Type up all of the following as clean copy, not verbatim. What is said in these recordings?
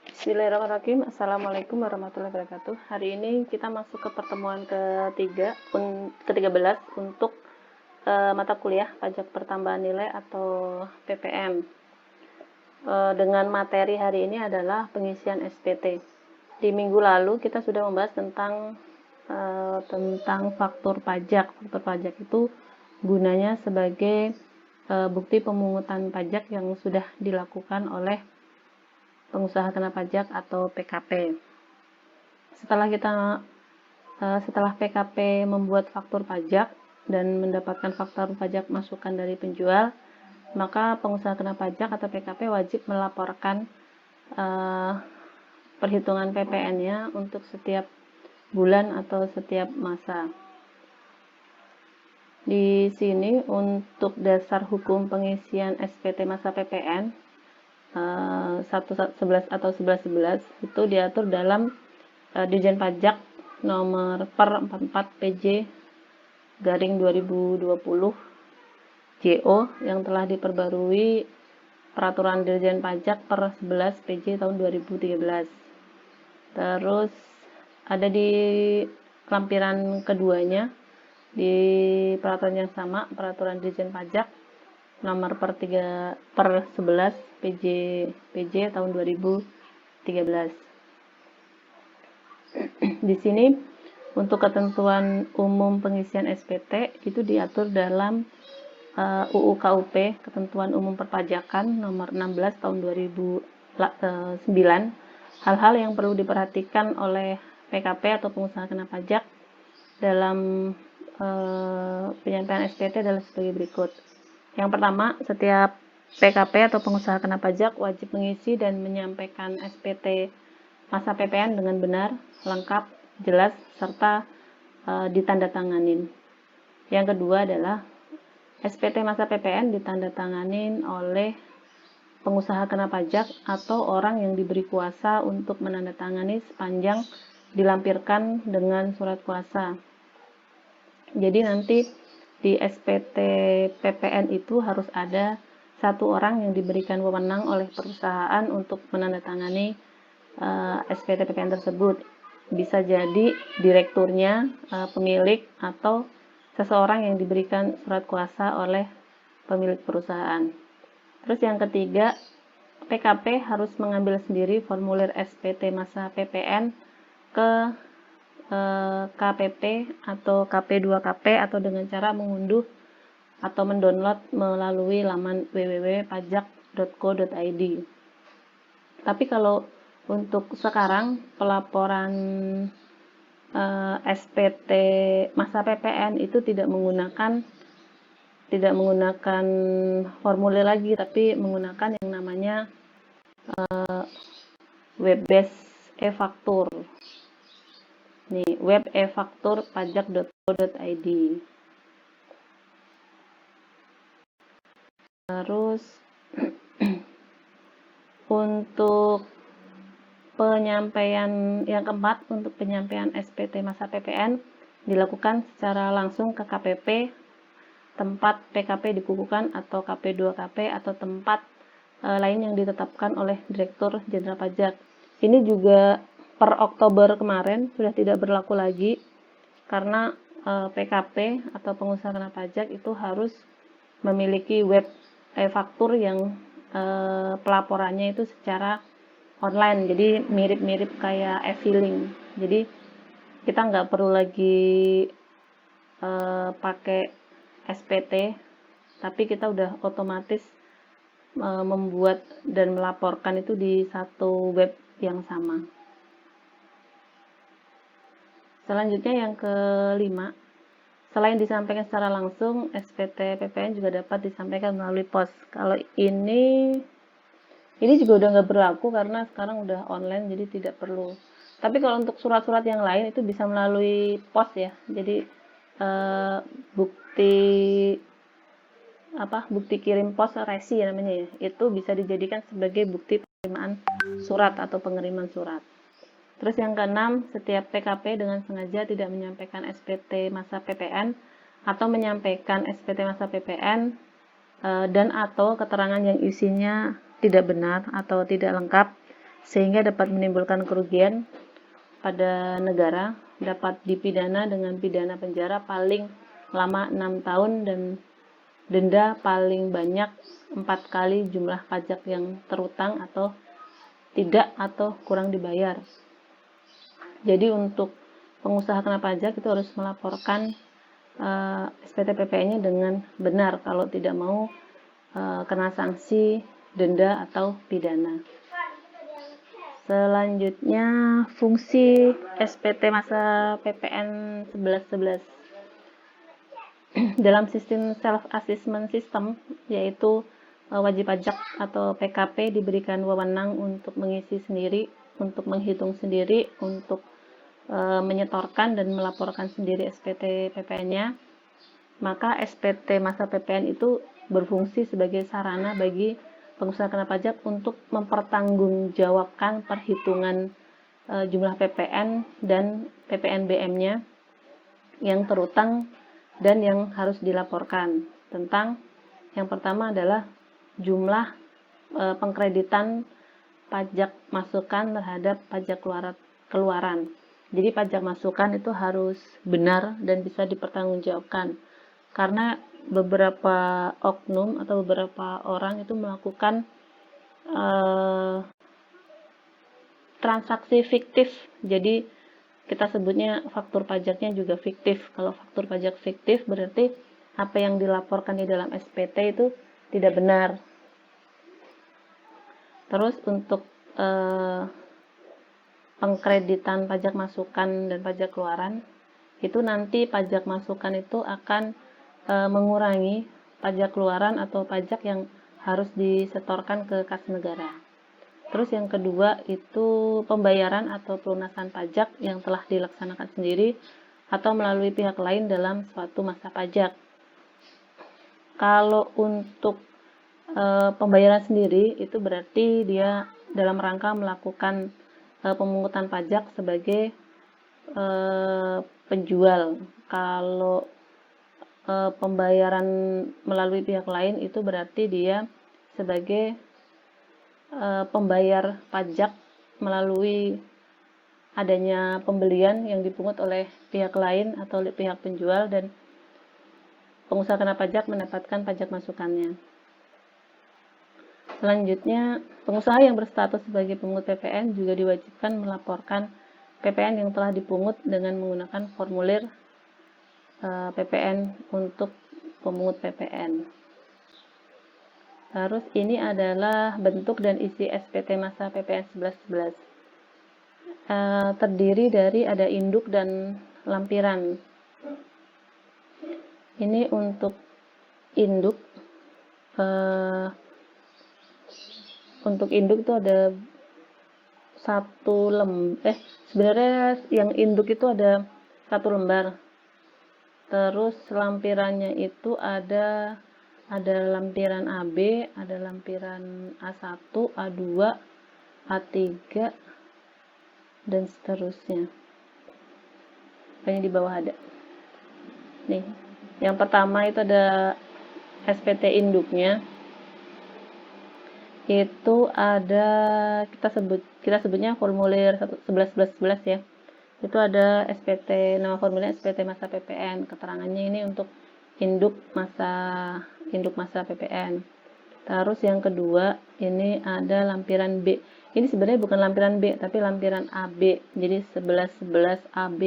Bismillahirrahmanirrahim. Assalamualaikum warahmatullahi wabarakatuh. Hari ini kita masuk ke pertemuan ke-13 untuk mata kuliah pajak pertambahan nilai atau PPN. Dengan materi hari ini adalah pengisian SPT. Di minggu lalu kita sudah membahas tentang faktur pajak. Faktur pajak itu gunanya sebagai bukti pemungutan pajak yang sudah dilakukan oleh pengusaha kena pajak atau PKP. Setelah PKP membuat faktur pajak dan mendapatkan faktur pajak masukan dari penjual, maka pengusaha kena pajak atau PKP wajib melaporkan perhitungan PPN-nya untuk setiap bulan atau setiap masa. Di sini untuk dasar hukum pengisian SPT masa PPN 111 atau 1111 itu diatur dalam Dirjen Pajak nomor per 44 PJ garing 2020 JO yang telah diperbarui peraturan Dirjen Pajak per 11 PJ tahun 2013. Terus ada di lampiran keduanya di peraturan yang sama, peraturan Dirjen Pajak nomor per 11 PJ tahun 2013. Di sini untuk ketentuan umum pengisian SPT itu diatur dalam UU KUP, Ketentuan Umum Perpajakan nomor 16 tahun 2009. Hal-hal yang perlu diperhatikan oleh PKP atau pengusaha kena pajak dalam penyampaian SPT adalah sebagai berikut. Yang pertama, setiap PKP atau pengusaha kena pajak wajib mengisi dan menyampaikan SPT masa PPN dengan benar, lengkap, jelas, serta ditandatanganin. Yang kedua adalah SPT masa PPN ditandatanganin oleh pengusaha kena pajak atau orang yang diberi kuasa untuk menandatangani sepanjang dilampirkan dengan surat kuasa. Jadi nanti di SPT PPN itu harus ada satu orang yang diberikan wewenang oleh perusahaan untuk menandatangani SPT PPN tersebut. Bisa jadi direkturnya, pemilik, atau seseorang yang diberikan surat kuasa oleh pemilik perusahaan. Terus yang ketiga, PKP harus mengambil sendiri formulir SPT masa PPN ke KPP atau KP2KP atau dengan cara mengunduh atau mendownload melalui laman www.pajak.co.id. Tapi kalau untuk sekarang pelaporan SPT masa PPN itu tidak menggunakan formulir lagi, tapi menggunakan yang namanya web-based e-faktur. Nih, web e-faktur pajak.co.id. Terus untuk penyampaian yang keempat, untuk penyampaian SPT masa PPN dilakukan secara langsung ke KPP, tempat PKP dikukuhkan atau KP2KP atau tempat lain yang ditetapkan oleh Direktur Jenderal Pajak. Ini juga per Oktober kemarin sudah tidak berlaku lagi karena PKP atau pengusaha kena pajak itu harus memiliki web e-faktur yang pelaporannya itu secara online, jadi mirip-mirip kayak e-filing. Jadi kita nggak perlu lagi pakai SPT, tapi kita udah otomatis membuat dan melaporkan itu di satu web yang sama. Selanjutnya yang kelima, selain disampaikan secara langsung, SPT PPN juga dapat disampaikan melalui pos. Kalau ini juga udah nggak berlaku karena sekarang udah online, jadi tidak perlu. Tapi kalau untuk surat-surat yang lain itu bisa melalui pos ya. Jadi bukti kirim pos resi namanya ya, itu bisa dijadikan sebagai bukti penerimaan surat atau pengiriman surat. Terus yang keenam, setiap PKP dengan sengaja tidak menyampaikan SPT masa PPN atau menyampaikan SPT masa PPN dan atau keterangan yang isinya tidak benar atau tidak lengkap, sehingga dapat menimbulkan kerugian pada negara, dapat dipidana dengan pidana penjara paling lama 6 tahun dan denda paling banyak 4 kali jumlah pajak yang terutang atau tidak atau kurang dibayar. Jadi untuk pengusaha kena pajak itu harus melaporkan SPT PPN-nya dengan benar kalau tidak mau kena sanksi, denda atau pidana. Selanjutnya fungsi SPT masa PPN 1111. Dalam sistem self assessment system, yaitu wajib pajak atau PKP diberikan wewenang untuk mengisi sendiri, untuk menghitung sendiri, untuk menyetorkan dan melaporkan sendiri SPT PPN-nya, maka SPT masa PPN itu berfungsi sebagai sarana bagi pengusaha kena pajak untuk mempertanggungjawabkan perhitungan jumlah PPN dan PPNBM-nya yang terutang dan yang harus dilaporkan. Tentang yang pertama adalah jumlah pengkreditan pajak masukan terhadap pajak keluaran. Jadi pajak masukan itu harus benar dan bisa dipertanggungjawabkan. Karena beberapa oknum atau beberapa orang itu melakukan transaksi fiktif. Jadi kita sebutnya faktur pajaknya juga fiktif. Kalau faktur pajak fiktif berarti apa yang dilaporkan di dalam SPT itu tidak benar. Terus untuk pengkreditan pajak masukan dan pajak keluaran, itu nanti pajak masukan itu akan mengurangi pajak keluaran atau pajak yang harus disetorkan ke kas negara. Terus yang kedua itu pembayaran atau pelunasan pajak yang telah dilaksanakan sendiri atau melalui pihak lain dalam suatu masa pajak. Kalau untuk pembayaran sendiri itu berarti dia dalam rangka melakukan pemungutan pajak sebagai penjual. Kalau pembayaran melalui pihak lain itu berarti dia sebagai pembayar pajak melalui adanya pembelian yang dipungut oleh pihak lain atau oleh pihak penjual dan pengusaha kena pajak mendapatkan pajak masukannya. Selanjutnya, pengusaha yang berstatus sebagai pemungut PPN juga diwajibkan melaporkan PPN yang telah dipungut dengan menggunakan formulir PPN untuk pemungut PPN. Terus ini adalah bentuk dan isi SPT masa PPN 1111. Terdiri dari ada induk dan lampiran. Ini untuk induk. Untuk induk itu ada sebenarnya yang induk itu ada 1 lembar. Terus lampirannya itu ada lampiran AB, ada lampiran A1, A2, A3 dan seterusnya. Ini di bawah ada. Nih, yang pertama itu ada SPT induknya. Itu ada kita sebutnya formulir 1111 ya. Itu ada SPT, nama formulir SPT masa PPN. Keterangannya ini untuk induk masa PPN. Terus yang kedua, ini ada lampiran B. Ini sebenarnya bukan lampiran B, tapi lampiran AB. Jadi 1111 AB.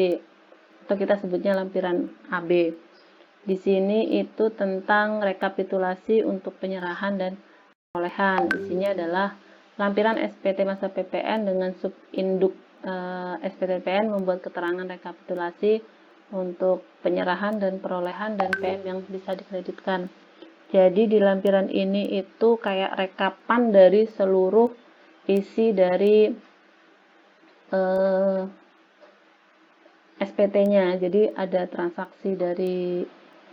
Atau kita sebutnya lampiran AB. Di sini itu tentang rekapitulasi untuk penyerahan dan perolehan. Isinya adalah lampiran SPT masa PPN dengan subinduk SPT PPN membuat keterangan rekapitulasi untuk penyerahan dan perolehan dan PM yang bisa dikreditkan. Jadi di lampiran ini itu kayak rekapan dari seluruh isi dari SPT-nya. Jadi ada transaksi dari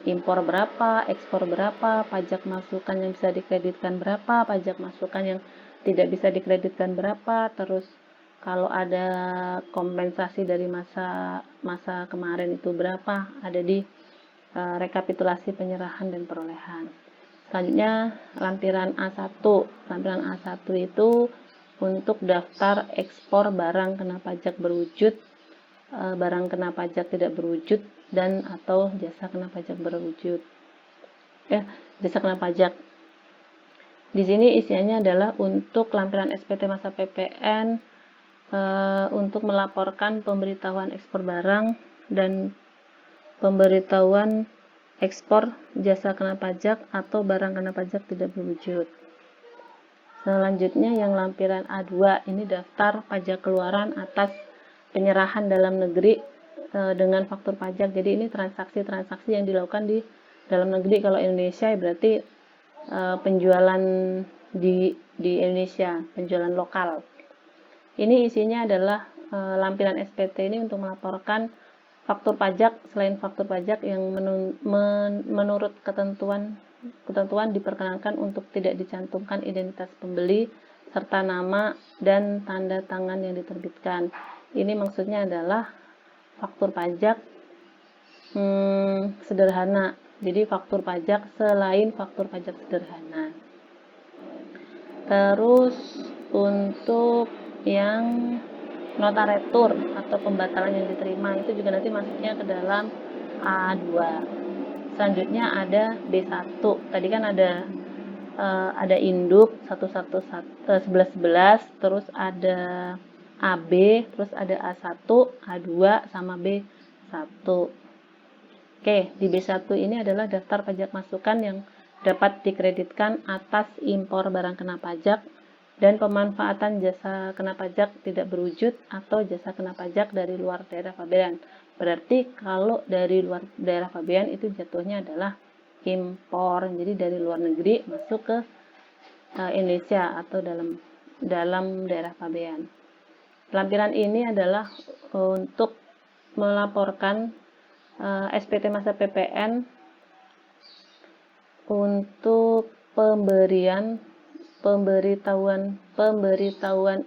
impor berapa, ekspor berapa, pajak masukan yang bisa dikreditkan berapa, pajak masukan yang tidak bisa dikreditkan berapa, terus kalau ada kompensasi dari masa kemarin itu berapa, ada di rekapitulasi penyerahan dan perolehan. Selanjutnya lampiran A1. Lampiran A1 itu untuk daftar ekspor barang kena pajak berwujud, barang kena pajak tidak berwujud, dan atau jasa kena pajak berwujud. Jasa kena pajak. Di sini isiannya adalah untuk lampiran SPT masa PPN, untuk melaporkan pemberitahuan ekspor barang dan pemberitahuan ekspor jasa kena pajak atau barang kena pajak tidak berwujud. Selanjutnya yang lampiran A2 ini daftar pajak keluaran atas penyerahan dalam negeri dengan faktur pajak. Jadi ini transaksi-transaksi yang dilakukan di dalam negeri. Kalau Indonesia berarti penjualan di Indonesia, penjualan lokal. Ini isinya adalah lampiran SPT ini untuk melaporkan faktur pajak selain faktur pajak yang menurut ketentuan diperkenankan untuk tidak dicantumkan identitas pembeli serta nama dan tanda tangan yang diterbitkan. Ini maksudnya adalah faktur pajak sederhana. Jadi faktur pajak selain faktur pajak sederhana. Terus untuk yang nota retur atau pembatalan yang diterima itu juga nanti masuknya ke dalam A2. Selanjutnya ada B1. Tadi kan ada induk 1111, terus ada AB, terus ada A1, A2 sama B1. Oke, di B1 ini adalah daftar pajak masukan yang dapat dikreditkan atas impor barang kena pajak dan pemanfaatan jasa kena pajak tidak berwujud atau jasa kena pajak dari luar daerah pabean. Berarti kalau dari luar daerah pabean itu jatuhnya adalah impor. Jadi dari luar negeri masuk ke Indonesia atau dalam daerah pabean. Lampiran ini adalah untuk melaporkan SPT masa PPN untuk pemberitahuan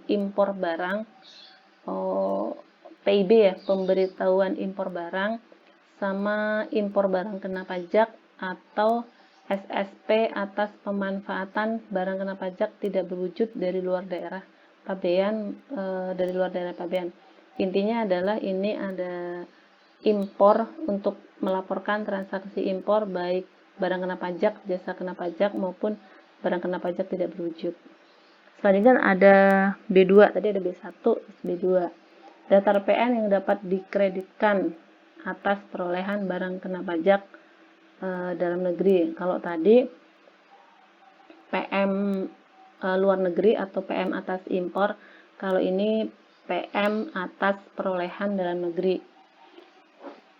impor barang, PIB ya, pemberitahuan impor barang sama impor barang kena pajak atau SSP atas pemanfaatan barang kena pajak tidak berwujud dari luar daerah pabean, Intinya adalah ini ada impor untuk melaporkan transaksi impor baik barang kena pajak, jasa kena pajak maupun barang kena pajak tidak berwujud. Selanjutnya ada B2, tadi ada B1, B2. Daftar PN yang dapat dikreditkan atas perolehan barang kena pajak dalam negeri. Kalau tadi PM luar negeri atau PM atas impor, kalau ini PM atas perolehan dalam negeri.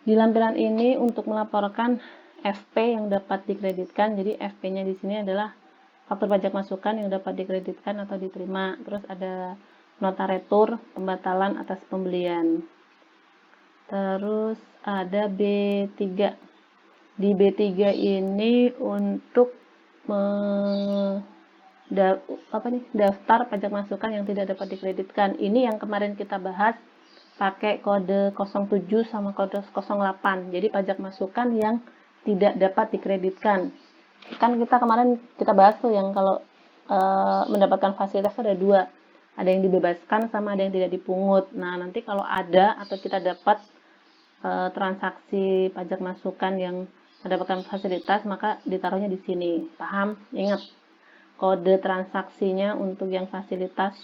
Di lampiran ini untuk melaporkan FP yang dapat dikreditkan, jadi FP-nya di sini adalah faktur pajak masukan yang dapat dikreditkan atau diterima. Terus ada nota retur, pembatalan atas pembelian. Terus ada B3. Di B3 ini untuk daftar pajak masukan yang tidak dapat dikreditkan. Ini yang kemarin kita bahas pakai kode 07 sama kode 08. Jadi pajak masukan yang tidak dapat dikreditkan. Kan kemarin kita bahas tuh yang kalau mendapatkan fasilitas ada dua. Ada yang dibebaskan sama ada yang tidak dipungut. Nah, nanti kalau ada atau kita dapat transaksi pajak masukan yang mendapatkan fasilitas, maka ditaruhnya di sini. Paham? Ingat kode transaksinya untuk yang fasilitas.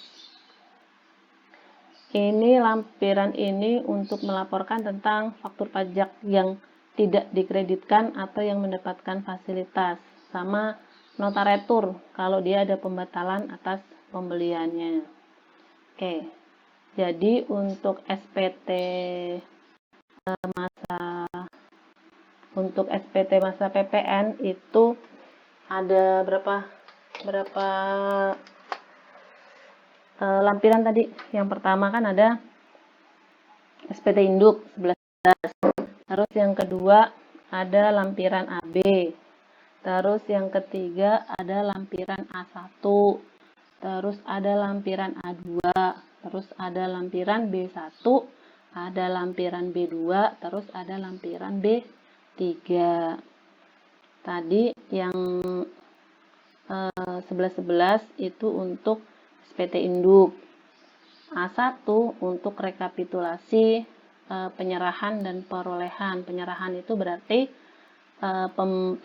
Ini lampiran ini untuk melaporkan tentang faktur pajak yang tidak dikreditkan atau yang mendapatkan fasilitas, sama nota retur kalau dia ada pembatalan atas pembeliannya. Oke, jadi untuk SPT masa PPN itu ada berapa lampiran tadi. Yang pertama kan ada SPT induk 11. Terus yang kedua ada lampiran AB. Terus yang ketiga ada lampiran A1. Terus ada lampiran A2. Terus ada lampiran B1. Ada lampiran B2. Terus ada lampiran B3. Tadi yang 11-11 itu untuk SPT induk. A1 untuk rekapitulasi penyerahan dan perolehan. Penyerahan itu berarti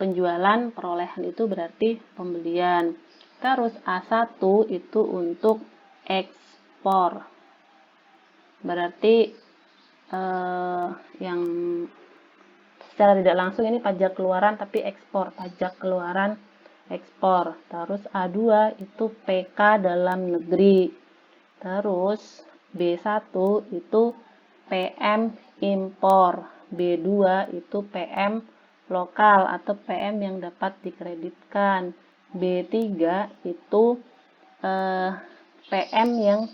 penjualan, perolehan itu berarti pembelian. Terus A1 itu untuk ekspor. Berarti yang secara tidak langsung ini pajak keluaran tapi ekspor, pajak keluaran ekspor. Terus A2 itu PK dalam negeri. Terus B1 itu PM impor, B2 itu PM lokal atau PM yang dapat dikreditkan, B3 itu PM yang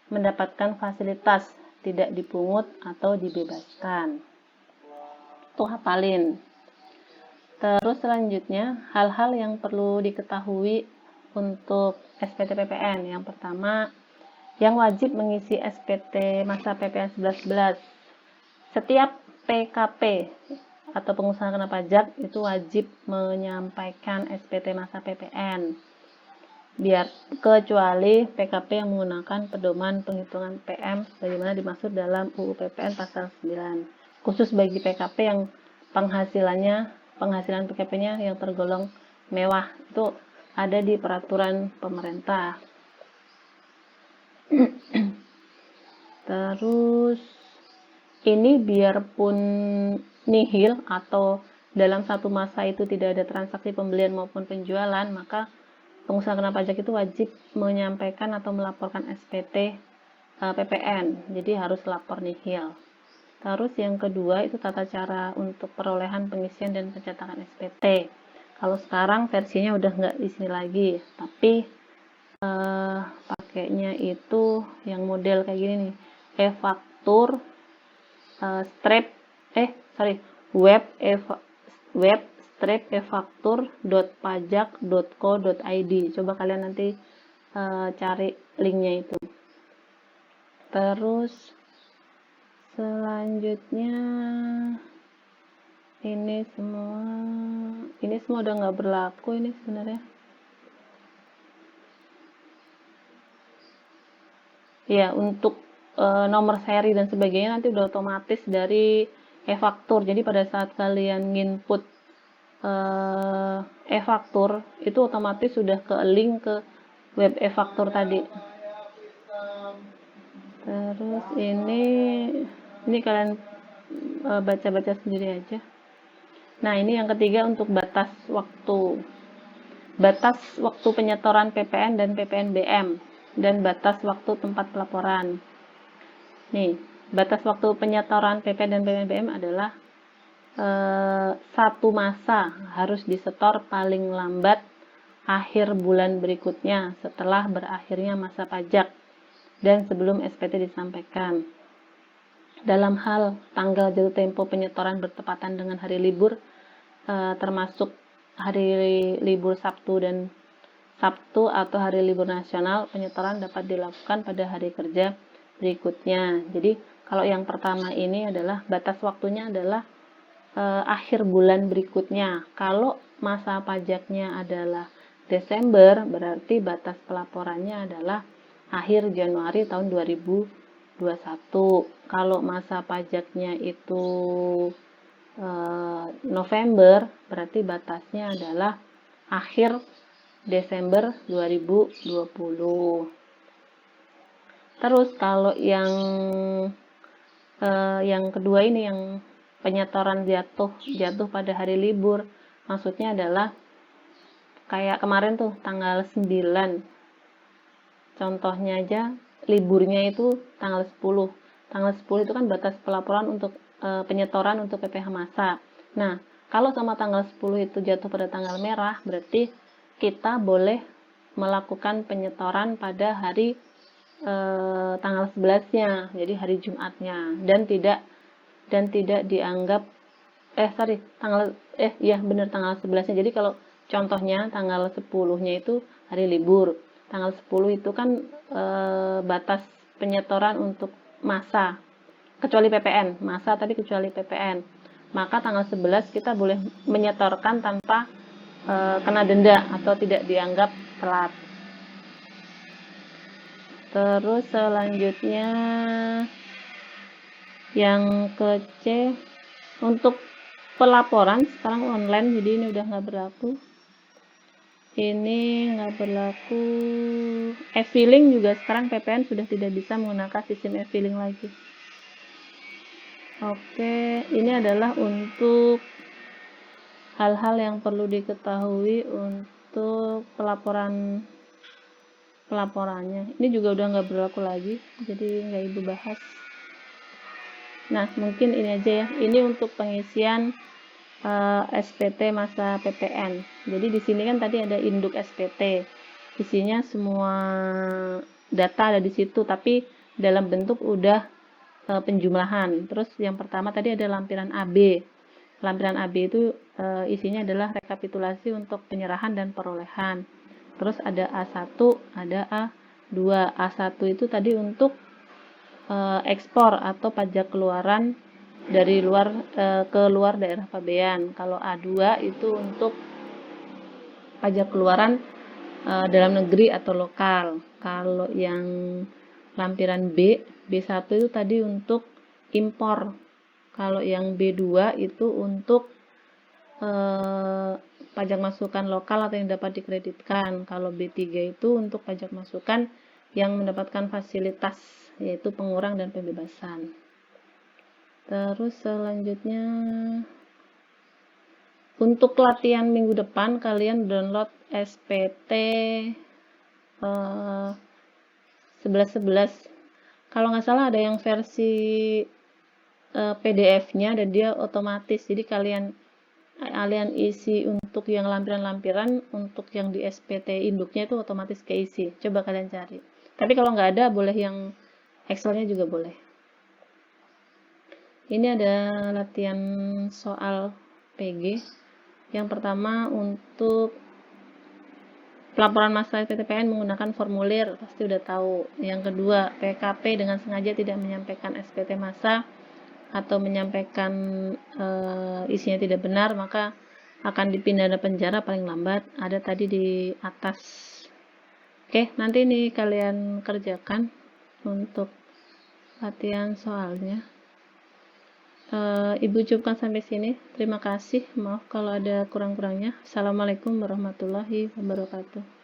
mendapatkan fasilitas tidak dipungut atau dibebaskan. Itu hafalin. Terus selanjutnya hal-hal yang perlu diketahui untuk SPT PPN. Yang pertama, yang wajib mengisi SPT masa PPN 11-11. Setiap PKP atau pengusaha kena pajak itu wajib menyampaikan SPT masa PPN. Kecuali PKP yang menggunakan pedoman penghitungan PM sebagaimana dimaksud dalam UU PPN pasal 9. Khusus bagi PKP yang penghasilan PKP-nya yang tergolong mewah itu ada di peraturan pemerintah. Terus ini biarpun nihil atau dalam satu masa itu tidak ada transaksi pembelian maupun penjualan, maka pengusaha kena pajak itu wajib menyampaikan atau melaporkan SPT PPN. Jadi harus lapor nihil. Terus yang kedua itu tata cara untuk perolehan, pengisian dan pencetakan SPT. Kalau sekarang versinya udah nggak di sini lagi, tapi pakainya itu yang model kayak gini nih, e-faktur web e-faktur.pajak.co.id. Coba kalian nanti cari linknya itu. Terus selanjutnya ini semua udah nggak berlaku ini sebenarnya. Ya, untuk nomor seri dan sebagainya nanti udah otomatis dari e-faktur. Jadi pada saat kalian nginput e-faktur itu otomatis sudah ke link ke web e-faktur tadi. Terus ini kalian baca-baca sendiri aja. Nah, ini yang ketiga untuk batas waktu. Batas waktu penyetoran PPN dan PPNBM dan batas waktu tempat pelaporan. Nih, batas waktu penyetoran PPN dan PPNBM adalah satu masa harus disetor paling lambat akhir bulan berikutnya setelah berakhirnya masa pajak dan sebelum SPT disampaikan. Dalam hal tanggal jatuh tempo penyetoran bertepatan dengan hari libur, termasuk hari libur Sabtu atau hari libur nasional, penyetoran dapat dilakukan pada hari kerja berikutnya. Jadi kalau yang pertama ini adalah batas waktunya adalah akhir bulan berikutnya. Kalau masa pajaknya adalah Desember, berarti batas pelaporannya adalah akhir Januari tahun 2021. Kalau masa pajaknya itu November, berarti batasnya adalah akhir Desember 2020. Terus kalau yang kedua ini yang penyetoran jatuh pada hari libur, maksudnya adalah kayak kemarin tuh tanggal 9. Contohnya aja liburnya itu tanggal 10. Tanggal 10 itu kan batas pelaporan untuk penyetoran untuk PPh massa. Nah, kalau sama tanggal 10 itu jatuh pada tanggal merah, berarti kita boleh melakukan penyetoran pada hari tanggal 11-nya, jadi hari Jumatnya, dan tidak dianggap tanggal 11-nya. Jadi kalau contohnya tanggal 10-nya itu hari libur. Tanggal 10 itu kan batas penyetoran untuk massa, kecuali PPN, massa tadi kecuali PPN. Maka tanggal 11 kita boleh menyetorkan tanpa kena denda atau tidak dianggap telat. Terus selanjutnya yang ke C, untuk pelaporan sekarang online, jadi ini udah nggak berlaku. Ini nggak berlaku. E-filing juga sekarang PPN sudah tidak bisa menggunakan sistem e-filing lagi. Oke, ini adalah untuk hal-hal yang perlu diketahui untuk pelaporannya. Ini juga udah nggak berlaku lagi, jadi nggak ibu bahas. Nah, mungkin ini aja ya. Ini untuk pengisian SPT masa PPN. Jadi di sini kan tadi ada induk SPT. Isinya semua data ada di situ, tapi dalam bentuk udah penjumlahan. Terus yang pertama tadi ada lampiran AB. Lampiran AB itu isinya adalah rekapitulasi untuk penyerahan dan perolehan. Terus ada A1, ada A2. A1 itu tadi untuk ekspor atau pajak keluaran dari ke luar daerah pabean. Kalau A2 itu untuk pajak keluaran dalam negeri atau lokal. Kalau yang lampiran B1 itu tadi untuk impor. Kalau yang B2 itu untuk pajak masukan lokal atau yang dapat dikreditkan. Kalau B3 itu untuk pajak masukan yang mendapatkan fasilitas, yaitu pengurang dan pembebasan. Terus selanjutnya, untuk latihan minggu depan kalian download SPT 1111. Kalau nggak salah ada yang versi PDF-nya dan dia otomatis. Jadi kalian isi untuk yang lampiran-lampiran, untuk yang di SPT induknya itu otomatis keisi. Coba kalian cari. Tapi kalau nggak ada, boleh yang Excel-nya juga boleh. Ini ada latihan soal PG. Yang pertama untuk pelaporan masa SPTPN menggunakan formulir, pasti udah tahu. Yang kedua, PKP dengan sengaja tidak menyampaikan SPT masa atau menyampaikan isinya tidak benar, maka akan dipidana penjara paling lambat. Ada tadi di atas. Oke, nanti ini kalian kerjakan untuk latihan soalnya. Ibu cukupkan sampai sini. Terima kasih. Maaf kalau ada kurang-kurangnya. Assalamualaikum warahmatullahi wabarakatuh.